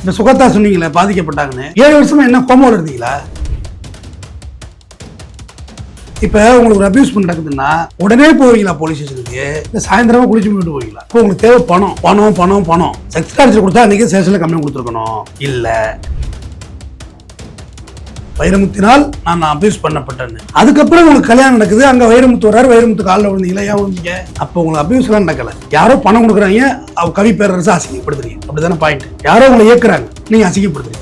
இப்ப சுகத்தா சொன்னீங்களே பாதிக்கப்பட்டாங்கன்னு 7 வருஷமா என்ன கோமாவில் இருந்தீங்களா? இப்ப உங்களுக்கு ஒரு அபியூஸ் நடக்குதுன்னா உடனே போவீங்களா போலீஸ் ஸ்டேஷனுக்கு? இல்ல சாயந்தரமா குளிச்சு போயிட்டு போவீங்களா? இப்போ உங்களுக்கு தேவை பணம் பணம் பணம் பணம். செக்ஸ் டார்ச்சர் கொடுத்தா அன்னைக்கு ஸ்டேஷன்ல கம்ப்ளைண்ட் கொடுத்துருக்கணும். இல்ல வைரமுத்தினால் நான் அபியூஸ் பண்ணப்பட்டேன்னு அதுக்கப்புறம் உங்களுக்கு கல்யாணம் நடக்குது, அங்க வைரமுத்து வர்றாரு, வைரமுத்து காலில் விழுந்தீங்களா? ஏன் விழுந்தீங்க? அப்போ உங்களுக்கு அபியூஸ் எல்லாம் நடக்கல. யாரோ பணம் கொடுக்குறாங்க, கவி பேரரசு அசிங்கப்படுத்துறீங்க, அப்படிதானே பாயிண்ட். யாரோ உங்களை இயக்குறாங்க, நீங்க அசிங்கப்படுத்துறீங்க.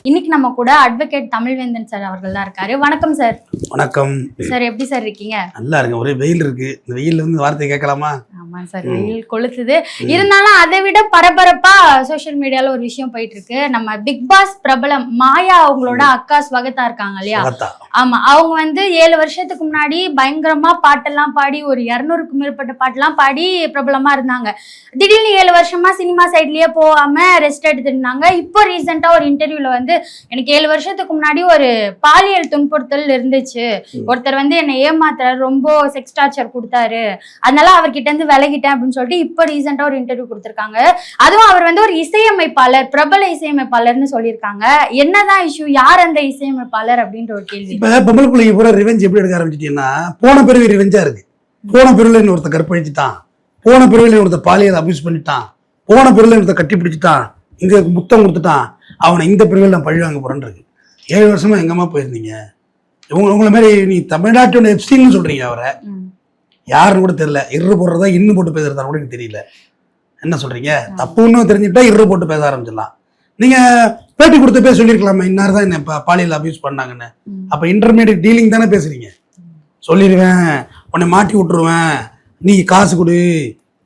இன்னைக்கு நம்ம கூட அட்வொகேட் தமிழ்வேந்தன் சார் அவர்கள் தான் இருக்காரு. வணக்கம் சார். வணக்கம் சார், எப்படி சார் இருக்கீங்க? நல்லா இருக்கு. ஒரே வெயில் இருக்கு, இந்த வெயில்ல இருந்து வார்த்தை கேட்கலாமா? ஆமா சார், வெயில் கொளுத்துது. இருந்தாலும் அதை விட பரபரப்பா சோசியல் மீடியால ஒரு விஷயம் போயிட்டு இருக்கு. நம்ம பிக் பாஸ் பிரபலம் மாயா அவங்களோட அக்கா ஸ்வகதா இருக்காங்க இல்லையா? ஆமா, அவங்க வந்து 7 வருஷத்துக்கு முன்னாடி பயங்கரமா பாட்டெல்லாம் பாடி ஒரு 200க்கும் மேற்பட்ட பாட்டெல்லாம் பாடி பிரபலமா இருந்தாங்க. திடீர்னு 7 வருஷமா சினிமா சைட்லயே போகாம ரெஸ்ட் எடுத்துட்டு இருந்தாங்க. இப்போ ரீசெண்டா ஒரு இன்டர்வியூல வந்து எனக்கு 7 வருஷத்துக்கு முன்னாடி ஒரு பாலியல் துன்புறுத்தல் இருந்துச்சு, ஒருத்தர் வந்து என்னை ஏமாத்துறாரு, ரொம்ப செக்ஸ் டார்ச்சர் கொடுத்தாரு, அதனால அவர்கிட்ட இருந்து விலகிட்டேன் அப்படின்னு சொல்லிட்டு இப்போ ரீசெண்டா ஒரு இன்டர்வியூ கொடுத்திருக்காங்க. அதுவும் அவர் வந்து ஒரு இசையமைப்பாளர், பிரபல இசையமைப்பாளர்னு சொல்லியிருக்காங்க. என்னதான் இஷ்யூ, யார் அந்த இசையமைப்பாளர் அப்படின்ற ஒரு கேள்வி. இப்ப பொம்பளை பிள்ளைங்க பூரா ரிவெஞ்ச் எப்படி எடுக்க ஆரம்பிச்சிட்டீங்கன்னா, போன பிறவி ரிவெஞ்சா இருக்கு. போன பிறவில ஒருத்தர் கற்பழிச்சுட்டான், போன பிறவில ஒருத்தர் பாலியல் அபியூஸ் பண்ணிட்டான், போன பிறவில ஒருத்தர் கட்டி பிடிச்சிட்டான், இங்க முத்தம் கொடுத்துட்டான், அவனை இந்த பிரிவில் நான் பழி வாங்க போறேன்னு இருக்கு. 7 வருஷமா எங்கம்மா போயிருந்தீங்க? உங்களை மாதிரி நீ தமிழ்நாட்டோட எப்ஸ்டீன்னு சொல்றீங்க, அவரை யாருன்னு கூட தெரியல. இரு போடுறதா இன்னும் போட்டு பேசுறதா கூட எனக்கு தெரியல. என்ன சொல்றீங்க? தப்புன்னு தெரிஞ்சுட்டா இரு போட்டு பேச ஆரம்பிச்சிடலாம். நீங்க பேட்டி கொடுத்து பேச சொல்லியிருக்கலாமா, இன்னார் தான் என்ன பாலியல் அபியூஸ் பண்ணாங்கன்னு? அப்ப இன்டர்மீடியட் டீலிங் தானே பேசுறீங்க. சொல்லிடுவேன், உன்னை மாட்டி விட்டுருவேன், நீ காசு கொடு,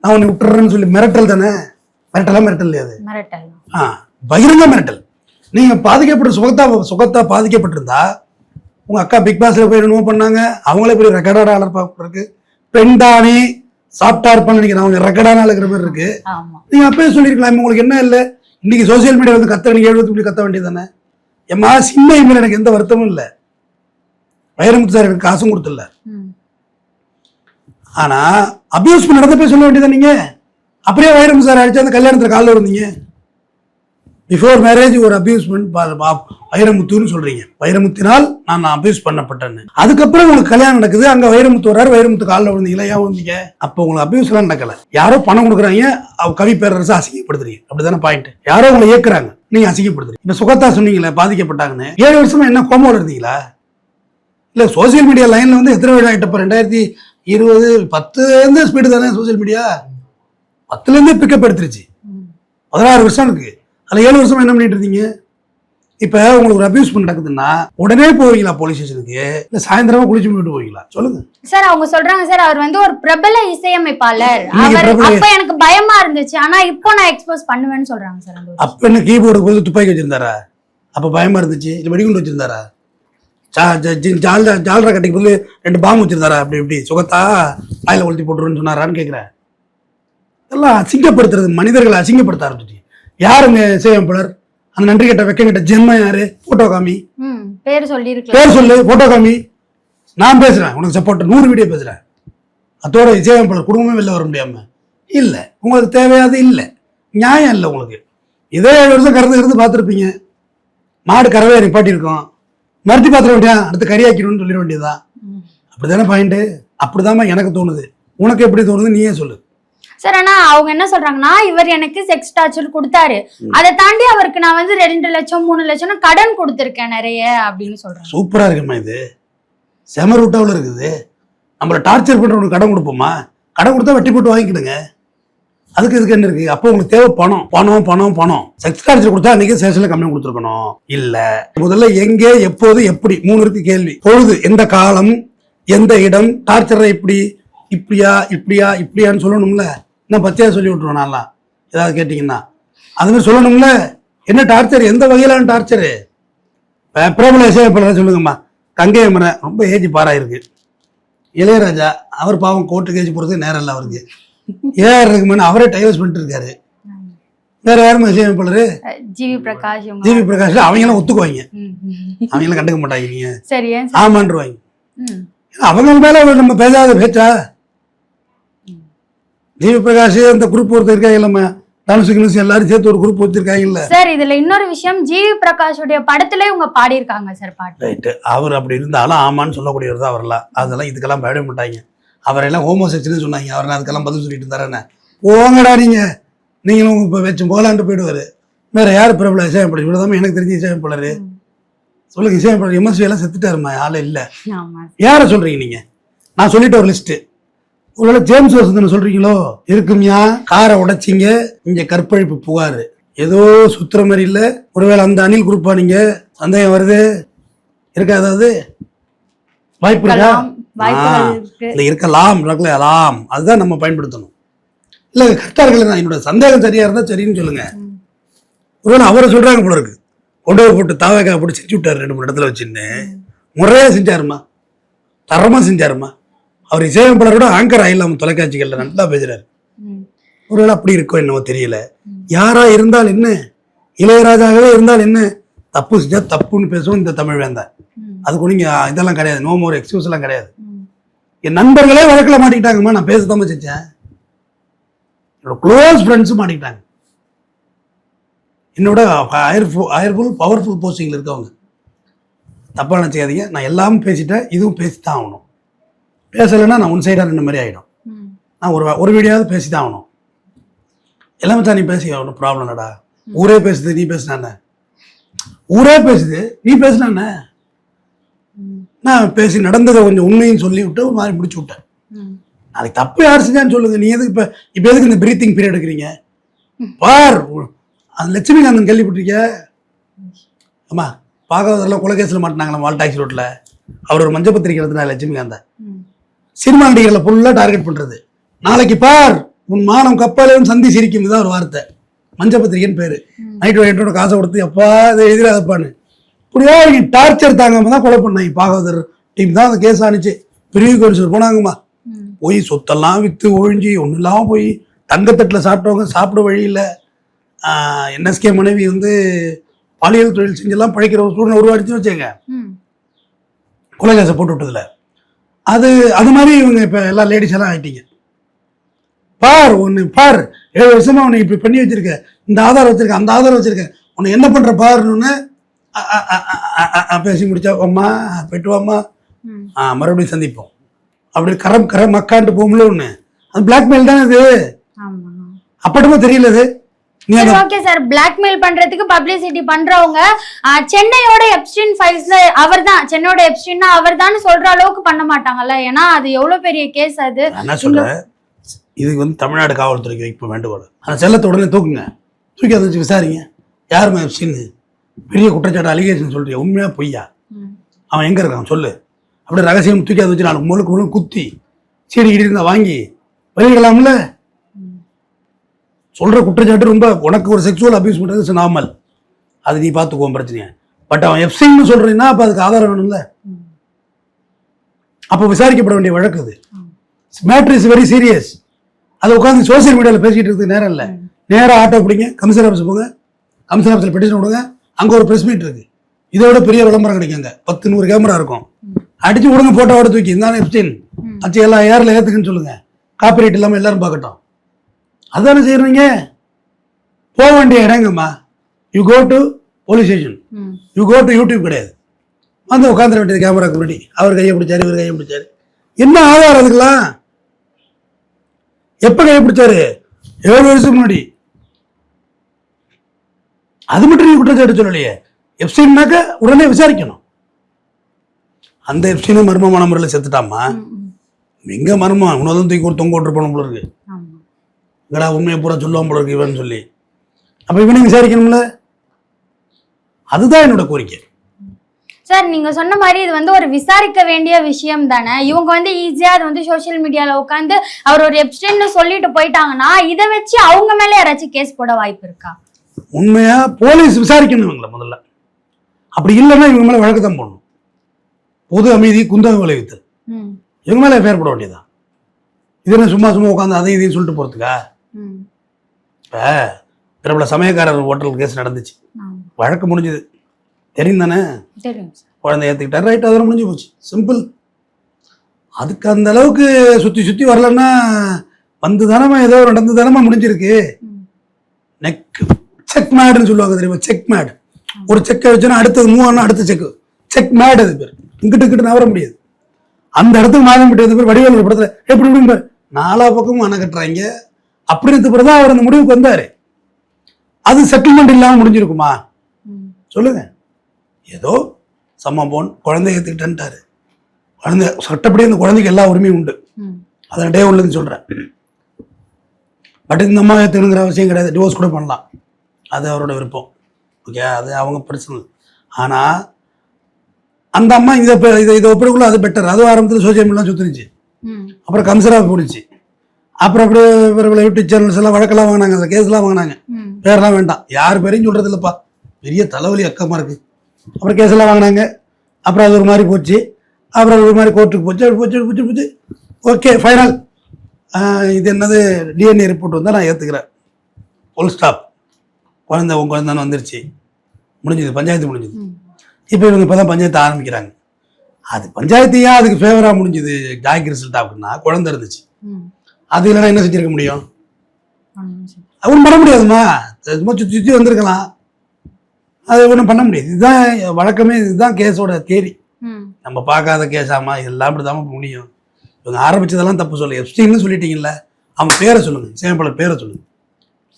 நான் உன்னை விட்டுறேன்னு சொல்லி மிரட்டல் தானே? மிரட்டலாம் மிரட்டல் இல்லையா? அது பகிரங்க மிரட்டல். நீங்க பாதிக்கப்பட்ட சுகத்தா பாதிக்கப்பட்டிருந்தா உங்க அக்கா பிக் பாஸ்ல போய் என்னமோ பண்ணாங்க, அவங்களே போய் ரெக்கார்டான ஆளர் இருக்கு, பெண்டானே சாப்பிட்டா இருப்பான்னு நினைக்கிறேன், அவங்க ரெக்கார்டான ஆளுக்கிற மாதிரி இருக்கு. நீங்க அப்பயே சொல்லிருக்கலாம். உங்களுக்கு என்ன இல்லை, இன்னைக்கு சோசியல் மீடியா வந்து கத்த வேண்டிய 70 கத்த வேண்டியது தானே? எம்மா சின்ன இனிமேல் எனக்கு எந்த வருத்தமும் இல்லை, வைரமுத்து சார் எனக்கு காசும் கொடுத்துல. ஆனா அபியூஸ் நடந்த போய் சொல்ல வேண்டியதான். நீங்க அப்படியே வைரமுத்து சார் அடிச்சு அந்த கல்யாணத்துல காலில் இருந்தீங்க. பிஃபோர் மேரேஜ் ஒரு அபியூஸ்மெண்ட் வைரமுத்துன்னு சொல்றீங்க, வைரமுத்தினால் நான் அபியூஸ் பண்ணப்பட்டேன்னு. அதுக்கப்புறம் உங்களுக்கு கல்யாணம் நடக்குது, அங்க வைரமுத்து வர்றாரு, வைரமுத்து காலில் விழுந்தீங்களா? ஏன் விழுந்தீங்க? அப்போ உங்களுக்கு அபியூஸ் எல்லாம் நடக்கல. யாரோ பணம் கொடுக்குறாங்க, கவி பேரரசு அசிங்கப்படுத்துறீங்க, அப்படிதானே பாயிண்ட். யாரோ உங்களை இயக்குறாங்க, நீங்க அசிங்கப்படுத்துறீங்க. இப்ப சுகத்தா சொன்னீங்களே பாதிக்கப்பட்டாங்கன்னு 7 வருஷமா என்ன கோமாவில் இருந்தீங்களா? இல்ல சோசியல் மீடியா லைன்ல வந்து எத்தனை வருடம் ஆயிட்டப்ப? 2020 10 ஸ்பீடு தானே சோசியல் மீடியா, 10 பிக்கப் எடுத்துருச்சு. 16 வருஷம் இருக்கு, அதுல 7 வருஷமா என்ன பண்ணிட்டு இருந்தீங்க? இப்ப உங்களுக்கு ஒரு அபியூஸ் நடக்குதுன்னா உடனே போவீங்களா போலீஸ் ஸ்டேஷனுக்கு? இல்ல சாயந்தரமா குளிச்சு போயிட்டு போவீங்களா? சொல்லுங்க சார். அவங்க சொல்றாங்க சார், அவர் வந்து ஒரு பிரபல இசையமைப்பாளர், அப்ப எனக்கு பயமா இருந்துச்சு, ஆனா இப்போ நான் எக்ஸ்போஸ் பண்ணுவேன்னு சொல்றாங்க சார். அப்ப என்ன கீபோர்டுக்கு போது துப்பாக்கி வச்சிருந்தாரா? அப்ப பயமா இருந்துச்சு? இல்ல வெடிகுண்டு வச்சிருந்தாரா? ஜால்ரா கட்டிக்கு போது 2 பாம்பு வச்சிருந்தாரா? அப்படி இப்படி சுகத்தா வாயில ஒழுத்தி போட்டுருன்னு சொன்னாரான்னு கேட்கிறேன். எல்லாம் அசிங்கப்படுத்துறது, மனிதர்களை அசிங்கப்படுத்த ஆரம்பிச்சு. யாருங்க இசையமைப்பாளர்? அந்த நன்றி கட்ட வெக்க கிட்ட ஜென்மம் யாரு? போட்டோ காமி, பேர் சொல்லு, போட்டோ காமி. நான் பேசுறேன், உனக்கு சப்போர்ட் 100 வீடியோ பேசுறேன். அதோட இசையமைப்பாளர் குடும்பமே வெளில வர முடியாம இல்ல, உங்களுக்கு தேவையாது இல்ல, நியாயம் இல்லை உங்களுக்கு. இதே 7 வருஷம் கறந்து பார்த்துருப்பீங்க. மாடு கறவையை நிப்பாட்டி இருக்கோம், மறுத்தி பாத்திர வேண்டியா, அடுத்து கறியாக்கணும்னு சொல்லிட வேண்டியதுதான். அப்படித்தானே பாயிண்ட்? அப்படிதாம்மா எனக்கு தோணுது. உனக்கு எப்படி தோணுது நீயே சொல்லு சார். ஆனா அவங்க என்ன சொல்றாங்கன்னா, இவர் எனக்கு செக்ஸ் டார்ச்சர் கொடுத்தாரு, அதை தாண்டி அவருக்கு நான் வந்து 2 லட்சம் 3 லட்சம் கடன் கொடுத்துருக்கேன் நிறைய அப்படின்னு சொல்றாங்க. சூப்பரா இருக்குமா இது? செம ரூட்டாவில் இருக்குது. நம்மள டார்ச்சர் பண்றவங்களுக்கு கடன் கொடுப்போமா? கடன் கொடுத்தா வெட்டி போட்டு வாங்கிக்கிடுங்க, அதுக்கு இதுக்கு என்ன இருக்கு? அப்போ உங்களுக்கு தேவை பணம் பணம் பணம் பணம். செக்ஸ் டார்ச்சர் கொடுத்தா அன்னைக்கு ஸ்டேஷன்ல கம்ப்ளைண்ட் கொடுத்துருக்கணும். இல்ல முதல்ல எங்கே, எப்போது, எப்படி 3 இருக்கு கேள்வி. பொழுது, எந்த காலம், எந்த இடம், டார்ச்சரை இப்படி இப்படியா இப்படியா இப்படியான்னு சொல்லணும்ல. இன்னும் பச்சையா சொல்லி விட்டுருவோம். நான்லாம் ஏதாவது கேட்டீங்கன்னா அது மாதிரி சொல்லணும்ல. என்ன டார்ச்சர், எந்த வகையிலான டார்ச்சரு? பிரபல இசையமைப்பாளர் சொல்லுங்கம்மா. கங்கை மரன் ரொம்ப ஏஜ் பாராயிருக்கு. இளையராஜா அவர் பாவம் கோர்ட்டுக்கு ஏஜ் போறதுக்கு நேரம் இல்லை அவருக்கு. ஏஆர் ரஹ்மான் அவரே டைவர்ஸ் பண்ணிட்டு இருக்காரு. வேற யாருமே இசையமைப்பாளரு? ஜிவி பிரகாஷ். அவங்கெல்லாம் ஒத்துக்குவாங்க, அவங்கெல்லாம் கண்டுக்க மாட்டாங்க. நீங்க ஆமான்றுவாங்க. அவங்க மேல நம்ம பேசாத பேச்சா? ஜிவி பிரகாஷ் அந்த குரூப் ஒருத்தர் இருக்காங்க, நம்ம தனுசு எல்லாரும் சேர்த்து ஒரு குரூப் வச்சிருக்காங்கல்ல சார். இதுல இன்னொரு விஷயம், ஜிவி பிரகாஷுடைய படத்துல இவங்க பாடியிருக்காங்க சார் பாட்டு. ரைட்டு. அவர் அப்படி இருந்தாலும் ஆமான்னு சொல்லக்கூடியவர் தான் அவரெல்லாம். அதெல்லாம் இதுக்கெல்லாம் பயப்பட மாட்டாங்க. அவரெல்லாம் ஹோமோசெக்சுவல்னு சொன்னாங்க. அவர் அதுக்கெல்லாம் பதில் சொல்லிட்டு இருந்தாரேன்னு போங்கடா நீங்களும் இப்போ வச்சு போகலான்ட்டு போயிடுவாரு. வேற யார் பிரபல இசையமைப்பாளர்? இவ்வளவுதான் எனக்கு தெரிஞ்ச இசையமைப்பாளர். சொல்லுங்க, இசையமைப்பாளர் எம்எஸ்வி எல்லாம் செத்துட்டாருமா, ஆளே இல்லை. யாரை சொல்றீங்க நீங்க? நான் சொல்லிட்டு ஒரு லிஸ்ட். ஒருவேளை ஜேம்ஸ் வசந்தன் சொல்றீங்களோ? இருக்கும்யா, காரை உடைச்சிங்க, இங்க கற்பழிப்பு புகார் ஏதோ சுத்துற மாதிரி இல்லை. ஒருவேளை அந்த அணில் குரூப்பா? நீங்க சந்தேகம் வருது இருக்கா? ஏதாவது வாய்ப்பு இருக்கா? இல்லை, இருக்கலாம். அதுதான் நம்ம பயன்படுத்தணும். இல்லை கரெக்டா இருக்கல, என்னோட சந்தேகம் சரியா இருந்தா சரின்னு சொல்லுங்க. ஒருவேளை அவரை சொல்றாங்க போல இருக்கு, கொண்டு போட்டு தாவக்காய் போட்டு செஞ்சு விட்டாரு 2-3 இடத்துல வச்சுன்னு. முறையா செஞ்சாருமா, தரமா செஞ்சாருமா. அவர் இசையமைப்பாளரோட ஆங்கர் ஆயிடலாம் தொலைக்காட்சிகள்ல நல்லா பேசுறாரு. ஒருவேளை அப்படி இருக்கோ என்னவோ தெரியல. யாரா இருந்தால் என்ன, இளையராஜாவே இருந்தால் என்ன, தப்பு செஞ்சா தப்புன்னு பேசுவோம் இந்த தமிழ் வேந்தான். அதுக்கு நீங்க இதெல்லாம் கிடையாது, நோ மோர் எக்ஸ்கியூஸ் எல்லாம் கிடையாது. என் நண்பர்களே வழக்கில் மாட்டிக்கிட்டாங்கம்மா, நான் பேசத்தாம செஞ்சேன். என்னோட க்ளோஸ் ஃப்ரெண்ட்ஸும் மாட்டிக்கிட்டாங்க. என்னோட பவர்ஃபுல் போஸ்டிங்கில் இருக்கவங்க. தப்பாக நினச்சிக்காதீங்க, நான் எல்லாமே பேசிட்டேன், இதுவும் பேசித்தான் ஆகணும். பேசலைன்னா நான் ஒன் சைடாக நின்ற மாதிரி ஆகிடும். நான் ஒரு வீடியோவது பேசி தான் ஆகணும். எல்லாமே தான் நீ பேசி ஆகணும், ப்ராப்ளம் இல்லடா. ஊரே பேசுது, நீ பேசினானே. ஊரே பேசுது, நீ பேசினானே. நான் பேசி நடந்ததை கொஞ்சம் உண்மையும் சொல்லி விட்டு ஒரு மாதிரி முடிச்சு விட்டேன். நாளைக்கு தப்பு யார் செஞ்சான்னு சொல்லுங்க. நீ எதுக்கு இப்போ எதுக்கு இந்த பிரீத்திங் பீரியட் எடுக்கிறீங்க? பார், அது லட்சுமிகாந்தன் கேள்விப்பட்டிருக்க? ஆமா, பாகவதெல்லாம் கொலைகேசில் மாட்டினாங்களா வால் டாக்ஸி ரோட்டில். அவர் ஒரு மஞ்சள் பத்திரிக்கை எடுத்துனா லட்சுமிகாந்த. சினிமா நடிகர்களை ஃபுல்லாக டார்கெட் பண்ணுறது. நாளைக்கு பார், உன் மானம் கப்பாலும் சந்தி சிரிக்கும், தான் ஒரு வார்த்தை. மஞ்சள் பத்திரிக்கைன்னு பேர். நைட்டோட காசை கொடுத்து எப்பா இதை எதிராதப்பான்னு இப்படியா டார்ச்சர் தாங்காம தான் கொலை பண்ணாங்க. பாகவதர் டீம் தான் அந்த கேஸ் ஆனிச்சு. பெரிய கோரிசூர் போனாங்கம்மா. போய் சொத்தெல்லாம் விற்று ஒழிஞ்சி ஒன்றும் இல்லாமல் போய் தங்கத்தட்டில் சாப்பிட்டவங்க சாப்பிட வழியில். என்எஸ்கே மனைவி வந்து பாலியல் தொழில் செஞ்செல்லாம் பழைக்கிற ஒரு சூழ்நிலை உருவாடிச்சுன்னு வச்சுங்க. கொலைகாசை போட்டு விட்டதில்ல. அது மாதிரி இவங்க இப்போ எல்லா லேடிஸ் எல்லாம் ஆகிட்டீங்க. பார், பார் 7 வருஷமா உன்னை இப்படி பண்ணி வச்சிருக்க, இந்த ஆதாரம் வச்சிருக்க, அந்த ஆதாரம் வச்சிருக்க, உன்னை என்ன பண்ற பாருன்னு பேசி முடிச்சா, அம்மா போயிட்டு வாம்மா, மறுபடியும் சந்திப்போம் அப்படி கரம் மக்கான்ட்டு போகும்ல ஒண்ணு. அது பிளாக்மெயில் தானே அது. அப்பட்டமா தெரியல அது. ஓகே சார், பிளாக்மெயில் பண்றதுக்கு பப்ளிசிட்டி பண்றவங்க சென்னையோட எப்ஸ்டீன் ஃபைல்ஸ்ல அவர்தான், சென்னையோட எப்ஸ்டீன்னா அவர்தான் சொல்ற அளவுக்கு பண்ண மாட்டாங்கல்ல. ஏன்னா அது எவ்வளவு பெரிய கேஸ். அது என்ன சொல்றேன், இதுக்கு வந்து தமிழ்நாடு காவல்துறைக்கு வைப்பு வேண்டுகோள். அந்த செல்லத்தை உடனே தூக்குங்க, தூக்கி அதை வச்சு விசாரிங்க. யாருமே எப்ஸ்டீன் பெரிய குற்றச்சாட்டு அலிகேஷன் சொல்றியா, உண்மையா பொய்யா, அவன் எங்க இருக்கான் சொல்லு. அப்படியே ரகசியம் தூக்கி அதை வச்சு நாலு முழுக்க குத்தி சீடி இருந்தா வாங்கி வெளியிடலாம்ல. சொல்ற குற்றச்சாட்டு ரொம்ப, உனக்கு ஒரு செக்ஷுவல் அபியூஸ் பண்றது நார்மல், அது நீ பார்த்துக்குவோம் பிரச்சனையா. பட் அவன் எப்ஸ்டீன் சொல்றீங்கன்னா அப்ப அதுக்கு ஆதாரம் வேணும்ல. அப்போ விசாரிக்கப்பட வேண்டிய வழக்கு அது. Matter is very serious. அதை உட்காந்து சோசியல் மீடியாவில் பேசிட்டு இருக்கு நேரம் இல்லை. நேராக ஆட்டோ பிடிங்க, கமிஷனர் ஆஃபீஸ் போங்க, கமிஷனர் ஆஃபீஸில் பெட்டிஷன் கொடுங்க. அங்கே ஒரு ப்ரெஸ் மீட் இருக்கு, இதோட பெரிய விளம்பரம் கிடைக்குங்க. 10-100 கேமரா இருக்கும். அடிச்சு விடுங்க, போட்டோவோட தூக்கி இருந்தாலும் எப்ஸ்டீன் அச்சு எல்லா ஏரில் ஏற்றுக்குன்னு சொல்லுங்க. காப்பிரைட் இல்லாமல் எல்லாரும் பார்க்கட்டும். அதுதானே செய்யறீங்க. போக வேண்டிய இடங்கம்மா. You go to police station, you go to YouTube கிடையாது. வந்து உட்காந்துட வேண்டியது கேமராக்கு முன்னாடி. அவர் கையை பிடிச்சாரு, இவர் கையை பிடிச்சாரு, என்ன ஆதாரம் அதுக்கெல்லாம்? எப்ப கையை பிடிச்சாரு? 7 வருஷம் முன்னாடி. அது மட்டும் நீ குற்றச்சாட்டு சொல்லலையே. எப்ஸ்டீன்னாக்க உடனே விசாரிக்கணும். அந்த எப்ஸ்டீனும் மர்மமான முறையில் செத்துட்டாமா. எங்க மர்மம், உணவும் தூக்கி ஒரு தொங்க விட்டு போன போல இருக்கு. எங்கடா உண்மையை பூரா சொல்லுவான் போல இருக்கு இவன் சொல்லி. அப்ப இவனை விசாரிக்கணும்ல. அதுதான் என்னோட கோரிக்கை. சார், நீங்க சொன்ன மாதிரி இது வந்து ஒரு விசாரிக்க வேண்டிய விஷயம் தானே. இவங்க வந்து ஈஸியா அது வந்து சோசியல் மீடியால உட்காந்து அவர் ஒரு எப்ஸ்டீன்னு சொல்லிட்டு போயிட்டாங்கன்னா இதை வச்சு அவங்க மேல யாராச்சும் கேஸ் போட வாய்ப்பு இருக்கா? உண்மையா போலீஸ் விசாரிக்கணும் இவங்கள முதல்ல. அப்படி இல்லைன்னா இவங்க மேல வழக்கு தான் போடணும். பொது அமைதி குந்தகம் விளைவித்தல், இவங்க மேல எஃப்ஐஆர் போட வேண்டியதான். இது என்ன சும்மா உட்காந்து அதையும் இதையும் சொல்லிட்டு போறதுக்கா? இப்ப பிரபல சமயக்காரர் ஹோட்டல் கேஸ் நடந்துச்சு, வழக்கு முடிஞ்சது, தெரியும் தானே? குழந்தை ஏத்துக்கிட்டாரு, ரைட், அதெல்லாம் முடிஞ்சு போச்சு, சிம்பிள். அதுக்கு அந்த அளவுக்கு சுத்தி வரலன்னா வந்து தானமா ஏதோ நடந்து தானமா முடிஞ்சிருக்கு. செக் மேடுன்னு சொல்லுவாங்க தெரியுமா, செக் மேடு. ஒரு செக்கை வச்சோன்னா அடுத்தது மூவ் ஆனா அடுத்த செக் மேடு. அது பேர் இங்கிட்டு நவர முடியாது. அந்த இடத்துக்கு மாதம் விட்டு பேர் வடிவேல் படத்துல எப்படி இப்படி நாலா பக்கமும் அணை கட்டுறாங்க அப்படின்னு பிறகுதான் அவர் அந்த முடிவுக்கு வந்தாரு. அது செட்டில்மெண்ட் இல்லாம முடிஞ்சிருக்குமா சொல்லுங்க? ஏதோ சம்மபோன் குழந்தைய ஏத்துக்கிட்டாரு. குழந்தை சட்டப்படி அந்த குழந்தைக்கு எல்லா உரிமையும் உண்டு. அதை டே ஒன்றுன்னு சொல்றேன். பட் இந்த அம்மா ஏற்றுங்கிற அவசியம் கிடையாது. டிவோர்ஸ் கூட பண்ணலாம், அது அவரோட விருப்பம். ஓகே, அது அவங்க பர்சனல். ஆனால் அந்த அம்மா இதை ஒப்பிடக்குள்ள அது பெட்டர். அதுவும் ஆரம்பத்தில் சோசியல் மீடியாலாம் சுற்றுனுச்சு, அப்புறம் கம்சராக போடுச்சு, அப்புறம் அப்படியே இவர்களை யூடியூப் சேனல்ஸ் எல்லாம் வழக்கெல்லாம் வாங்கினாங்க, அந்த கேஸ்லாம் வாங்கினாங்க. பேரெல்லாம் வேண்டாம், யார் பேரையும் சொல்கிறது இல்லைப்பா, பெரிய தலைவலி அக்கமாக இருக்குது. அப்புறம் கேஸெல்லாம் வாங்கினாங்க, அப்புறம் அது ஒரு மாதிரி போச்சு, அப்புறம் ஒரு மாதிரி கோர்ட்டுக்கு போச்சு. Okay final. இது என்னது டிஎன்ஏ ரிப்போர்ட் வந்தால் நான் ஏற்றுக்கிறேன், ஃபுல் ஸ்டாப். உன் குழந்தைன்னு வந்துருச்சு, முடிஞ்சுது, பஞ்சாயத்து முடிஞ்சுது. இப்போ இவங்க இப்போ தான் பஞ்சாயத்து ஆரம்பிக்கிறாங்க. அது பஞ்சாயத்து ஏன் அதுக்கு ஃபேவராக முடிஞ்சுது ஜாய்க்கு ரிசல்ட் அப்படின்னா குழந்தை இருந்துச்சு. அது இல்லைன்னா என்ன செஞ்சிருக்க முடியும்? ஒன்றும் பண்ண முடியாதுமா, சும்மா சுற்றி வந்திருக்கலாம், அது ஒன்றும் பண்ண முடியாது. இதுதான் வழக்கமே, இதுதான் கேஸோட தேரி. நம்ம பார்க்காத கேஸாமா, இதெல்லாம் அப்படிதாம முடியும். இவங்க ஆரம்பிச்சதெல்லாம் தப்பு சொல்லு. எப்ஸ்டீன்னு சொல்லிட்டீங்கல்ல, அவங்க பேரை சொல்லுங்க, சேம்பலர் பேரை சொல்லுங்க.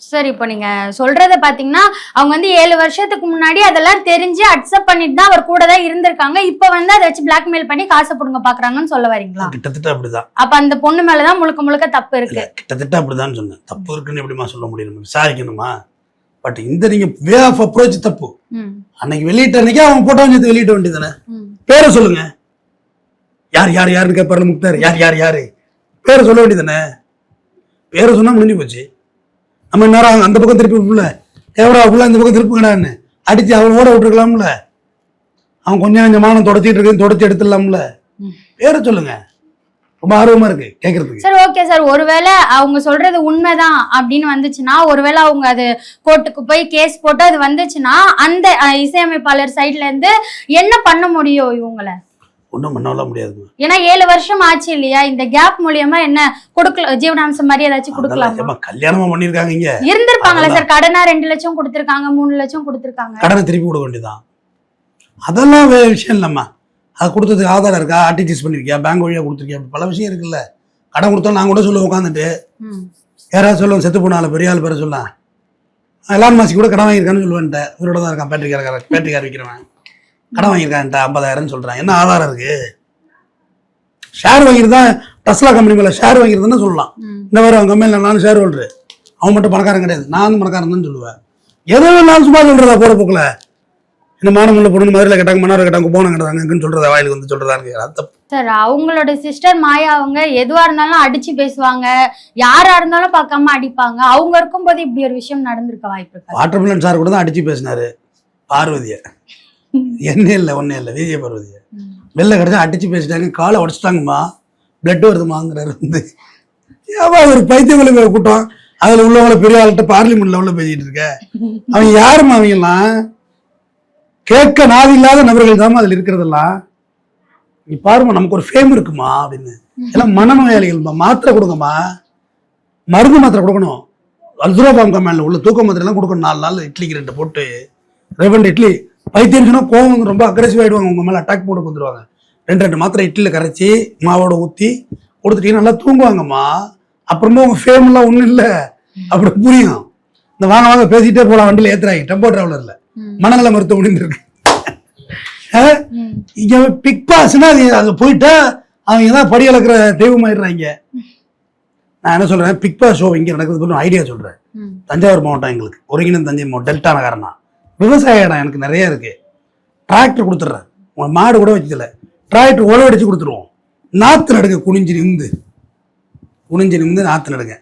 சார் இப்போ நீங்க சொல்றத பாத்தீங்கன்னா அவங்க வந்து 7 வருஷத்துக்கு முன்னாடி அதெல்லாம் தெரிஞ்சு அக்செப்ட் பண்ணிட்டு தான் அவர் கூட தான் இருந்திருக்காங்க. இப்போ வந்து அதை வச்சு பிளாக்மெயில் பண்ணி காசை புடுங்க பாக்குறாங்கன்னு சொல்ல வரீங்களா? கிட்டத்தட்ட அப்படிதான். அப்ப அந்த பொண்ணு மேலதான் முழுக்க தப்பு இருக்கு. கிட்டத்தட்ட அப்படிதான் சொன்னேன். தப்பு இருக்குன்னு எப்படிமா சொல்ல முடியும்? விசாரிக்கணுமா? பட் இந்த நீங்க வே ஆஃப் அப்ரோச் தப்பு. அன்னைக்கு வெளியிட்ட அன்னைக்கு அவங்க போட்டோ வச்சு வெளியிட்ட வேண்டியதானே. பேரை சொல்லுங்க, யார் யார் யாருன்னு கேட்பாரு முக்தார், யார் யாரு பேரை சொல்ல வேண்டியதானே. பேரை சொன்னா முடிஞ்சு போச்சு. நம்ம நேரம் அந்த பக்கம் திருப்பி விடல, எவரா ஃபுல்லா இந்த பக்கம் திருப்புங்கடான்னு அடிச்சு அவன் ஓட விட்டுருக்கலாம்ல. அவன் கொஞ்சம் கொஞ்சமானம் தொடச்சிட்டு இருக்கு, தொடச்சி எடுத்துடலாம்ல. பேரை சொல்லுங்க, ரொம்ப ஆர்வமா இருக்கு கேட்கறதுக்கு. சார் ஓகே சார், ஒருவேளை அவங்க சொல்றது உண்மைதான் அப்படின்னு வந்துச்சுன்னா, ஒருவேளை அவங்க அது கோர்ட்டுக்கு போய் கேஸ் போட்டு அது வந்துச்சுன்னா, அந்த இசையமைப்பாளர் சைட்ல இருந்து என்ன பண்ண முடியும் இவங்களை? ஒன்றும் பண்ணலாம் முடியாது. ஏன்னா 7 வருஷம் ஆச்சு இல்லையா, இந்த கேப் மூலியமா என்ன கொடுக்கல, ஜீவனாம்சம் மாதிரி ஏதாச்சும் கொடுக்கலாம். கல்யாணமா பண்ணிருக்காங்க, இங்க இருந்திருப்பாங்களா சார்? கடனா 2 லட்சம் கொடுத்திருக்காங்க, 3 லட்சம் கொடுத்திருக்காங்க, கடனை திருப்பி கொடுக்க வேண்டியதான். அதெல்லாம் விஷயம் இல்லம்மா. அது கொடுத்ததுக்கு ஆதாரம் இருக்கா? ஆர்டிஜிஎஸ் பண்ணிருக்கியா, பேங்க் வழியா கொடுத்துருக்கியா, பல விஷயம் இருக்குல்ல. கடன் கொடுத்தா நான் கூட சொல்லுவேன் உட்காந்துட்டு, யாராவது சொல்லுவேன் செத்து போனால பெரிய ஆள் பேரை சொல்லலாம். எலான் மாஸ்க் கூட கடன் வாங்கியிருக்கான்னு சொல்லுவேன்ட்டேன். இவரோட தான் இருக்கான், பேட்டரிக்கார விற்கிறவன் கடன் வாங்கியிருக்கான்ட்ட 50,000 சொல்றான். என்ன ஆதாரம் இருக்கு? ஷேர் வாங்கியிருந்தான், டஸ்லா கம்பெனி மேல ஷேர் வாங்கியிருந்தேன்னு சொல்லலாம். இந்த மாதிரி அவன் கம்பெனியில் நானும் ஷேர் ஹோல்டரு, அவன் மட்டும் பணக்காரன் கிடையாது, நானும் பணக்காரன் தான் சொல்லுவேன். எதோ நானும் சும்மா சொல்றதா போற போக்குல. இந்த மானமுள்ள பொண்ணு மதுரையில் கேட்டாங்க, மன்னார் கேட்டாங்க, போன கேட்டாங்கன்னு சொல்றதா, வாயிலுக்கு வந்து சொல்றதான்னு சார். அவங்களோட சிஸ்டர் மாயா அவங்க எதுவா இருந்தாலும் அடிச்சு பேசுவாங்க, யாரா இருந்தாலும் பார்க்காம அடிப்பாங்க. அவங்க இருக்கும்போது இப்படி ஒரு விஷயம் நடந்திருக்க வாய்ப்பு இருக்கு. வாட்டர்மெலன் சார் கூட தான் அடிச்சு பேசினாரு பார்வதியை. என்ன இல்லை ஒன்னும் இல்லை, விஜய பார்வதியை வெளில கிடைச்சா அடிச்சு பேசிட்டாங்க, காலை உடச்சிட்டாங்கம்மா, பிளட் வருதுமாங்கிறாரு. வந்து ஒரு பைத்தியங்களை கூட்டம், அதுல உள்ளவங்கள பெரிய ஆள்கிட்ட பார்லிமெண்ட்ல உள்ள பேசிட்டு இருக்க. அவங்க யாருமா? அவங்கெல்லாம் கேட்க நாதி இல்லாத நபர்கள் தான் அதுல இருக்கிறதெல்லாம். நீ பாருமா, நமக்கு ஒரு ஃபேம் இருக்குமா அப்படின்னு. எல்லாம் மனநோயாளிகள்மா, மாத்திரை கொடுங்கம்மா, மருந்து மாத்திரை கொடுக்கணும். அல்சுராபாம் கம்பெனியில் உள்ள தூக்க மாத்திரை எல்லாம் கொடுக்கணும். 4 நாள் இட்லிக்கு 2 போட்டு, 2 இட்லி. பைத்தியம் சொன்னா கோவம் ரொம்ப அக்ரெசிவ் ஆயிடுவாங்க, உங்க மேல அட்டாக் போட்டு வந்துருவாங்க. 2 மாத்திரை இட்லியில கரைச்சி மாவோட ஊத்தி கொடுத்துட்டீங்கன்னா நல்லா தூங்குவாங்கம்மா. அப்புறமா உங்க ஃபேம் எல்லாம் ஒண்ணும் இல்லை அப்படி புரியும். இந்த வாங்க வாங்க பேசிட்டே போலாம், வண்டியில ஏத்துறாங்க, டெம்போ டிராவலர்ல. மனநல மருத்துவமனை இருக்கு இங்க. பிக் பாஸ்னா அங்க போயிட்டா அவங்க தான் படி அளக்கிற தெய்வம் ஆயிடுறாங்க. நான் என்ன சொல்றேன், பிக் பாஸ் ஷோ இங்க நடக்குது ஐடியா சொல்றேன். தஞ்சாவூர் மாவட்டம் எங்களுக்கு ஒருங்கிணைந்த தஞ்சை மாவட்டம், டெல்டா நகரம்னா விவசாய இடம் எனக்கு நிறைய இருக்கு. டிராக்டர் கொடுத்துட்றேன், உங்க மாடு கூட வச்சதில்ல, டிராக்டர் உழவு அடிச்சு கொடுத்துருவோம். நாத்து நடுங்க, குனிஞ்சு நிமிந்து நாத்து நடுங்க.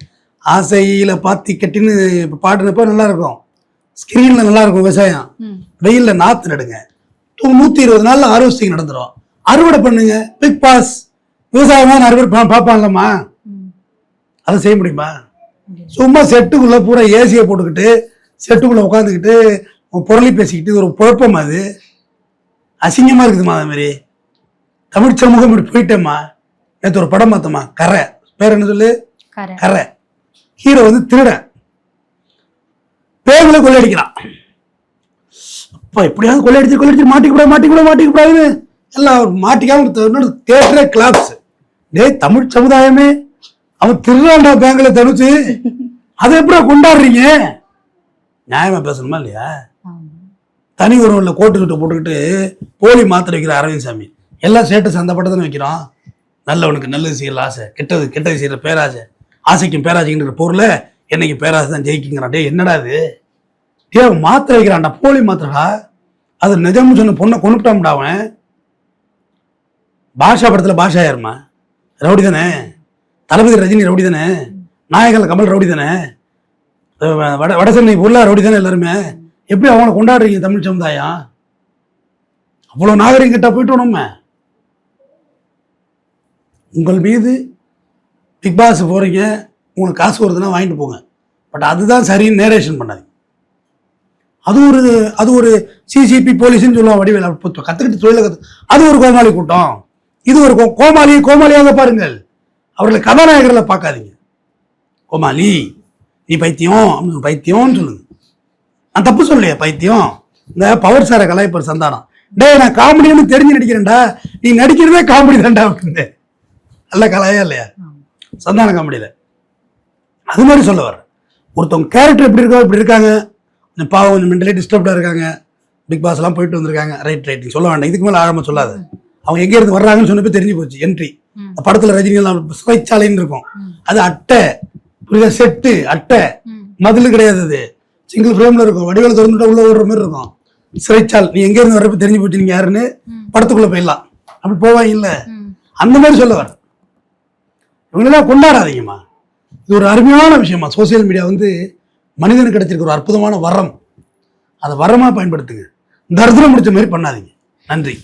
ஆசையில பாத்தி கட்டின்னு பாட்டுனப்ப நல்லா இருக்கும், ஸ்கிரீன்ல நல்லா இருக்கும். விவசாயம் வெயில்ல நாத்து நடுங்க, 120 நாள்ல ஹார்வெஸ்டிங் நடந்துடும். அறுவடை பண்ணுங்க. பிக் பாஸ் விவசாயமா அறுவடை பார்ப்பான்லம்மா, அதை செய்ய முடியுமா? சும்மா செட்டுக்குள்ள பூரா ஏசியை போட்டுக்கிட்டு செட்டுக்குள்ள உட்காந்துக்கிட்டு பொருளை பேசிக்கிட்டு ஒரு குழப்பம். அது அசிங்கமா இருக்குதுமா. அது மாதிரி தமிழ் சமூகம் இப்படி போயிட்டேம்மா. நேற்று ஒரு படம் பார்த்தோம்மா, கரை, பேர் என்ன சொல்லு, கரை. ஹீரோ வந்து திருடன், பேங்க்ல கொள்ளையடிக்கிறான். அப்ப எப்படியாவது கொள்ளையடிச்சு மாட்டிக்கூடாதுன்னு எல்லாம் மாட்டிக்காம தேட்டரே கிளாப்ஸ். டேய் தமிழ் சமுதாயமே, அவன் திருடாண்டா பேங்க்ல தடுச்சு, அதை எப்படி கொண்டாடுறீங்க? நியாயமா பேசணுமா இல்லையா? தனி ஒருவன்ல கோட்டு கிட்ட போட்டுக்கிட்டு போலி மாத்திரை வைக்கிற அரவிந்த் சாமி எல்லாம் சேட்டு சந்தப்பட்டதானே வைக்கிறான். நல்லவனுக்கு நல்லது செய்யல ஆசை, கெட்டது செய்யற பேராசை, ஆசைக்கும் பேராசைக்குன்ற பொருளை என்னைக்கு பேராசை தான் ஜெயிக்குங்கிறான். டே என்னடா இது? டே மாத்திரை வைக்கிறான்டா, போலி மாத்திரடா. அது நிஜம்னு சொன்ன பொண்ணை கொண்டுட்டான்டா அவன். பாஷா படத்துல பாஷா யாருமா ரவுடி தானே, தளபதி ரஜினி ரவுடி தானே, நாயகன் கமல் ரவுடி தானே, வடசென்னை பொருளா ரவுடி தானே எல்லாருமே. எப்படி அவனை கொண்டாடுறீங்க தமிழ் சமுதாயம்? அவ்வளவு நாகரிகம் கிட்ட போயிட்டோம் நம்ம. உங்கள் மீது பிக் பாஸ் போறீங்க, உங்களுக்கு காசு வருதுன்னா வாங்கிட்டு போங்க, பட் அதுதான் சரின்னு நேரேஷன் பண்ணாதீங்க. அது ஒரு சிசிபி போலீஸ்ன்னு சொல்லுவான் வடிவேல். கத்துக்கிட்டு தொழில அது ஒரு கோமாளி கூட்டம், இது ஒரு கோமாளியாக பாருங்கள். அவர்களை கதாநாயகர்களை பார்க்காதீங்க. கோமாளி நீ பைத்தியம்னு சொல்லுங்க. நான் தப்பு சொல்லலையே, பைத்தியம். இந்த பவர் சாரை கலாய்ப்பர் சந்தானம், டே நான் காமெடின்னு தெரிஞ்சு நடிக்கிறேன்டா, நீ நடிக்கிறதே காமெடி தான்டா அப்படின்னு நல்ல கலாயா இல்லையா சந்தான காமெடியில? அது மாதிரி சொல்ல வர ஒருத்தவங்க கேரக்டர் எப்படி இருக்கோ இப்படி இருக்காங்க, பாவம் கொஞ்சம் மென்டலி டிஸ்டர்ப்டா இருக்காங்க, பிக் பாஸ் எல்லாம் போயிட்டு வந்திருக்காங்க, ரைட் சொல்ல வேண்டாம், இதுக்கு மேல ஆழமா சொல்லாது. அவங்க எங்க இருந்து வர்றாங்கன்னு சொன்னப்ப தெரிஞ்சு போச்சு. என்ட்ரி படத்துல ரஜினி எல்லாம் சிறைச்சாலைன்னு இருக்கும், அது அட்டை செட்டு அட்டை, மதில் கிடையாது, அது சிங்கிள் ஃப்ரேம்ல இருக்கும், வடிவேல திறந்துட்டு உள்ள ஓடுற மாதிரி இருக்கும். சிறைச்சால் நீ எங்க இருந்து வர்றப்ப தெரிஞ்சு போச்சு நீங்க யாருன்னு, படத்துக்குள்ள போயிடலாம். அப்படி போவாங்க இல்ல, அந்த மாதிரி சொல்ல வர. இவங்களெல்லாம் கொண்டாடாதீங்கம்மா. இது ஒரு அருமையான விஷயமா. சோசியல் மீடியா வந்து மனிதனுக்கு கிடைச்சிருக்க ஒரு அற்புதமான வரம். அதை வரமா பயன்படுத்துங்க, தரித்திரம் முடிச்ச மாதிரி பண்ணாதீங்க. நன்றி.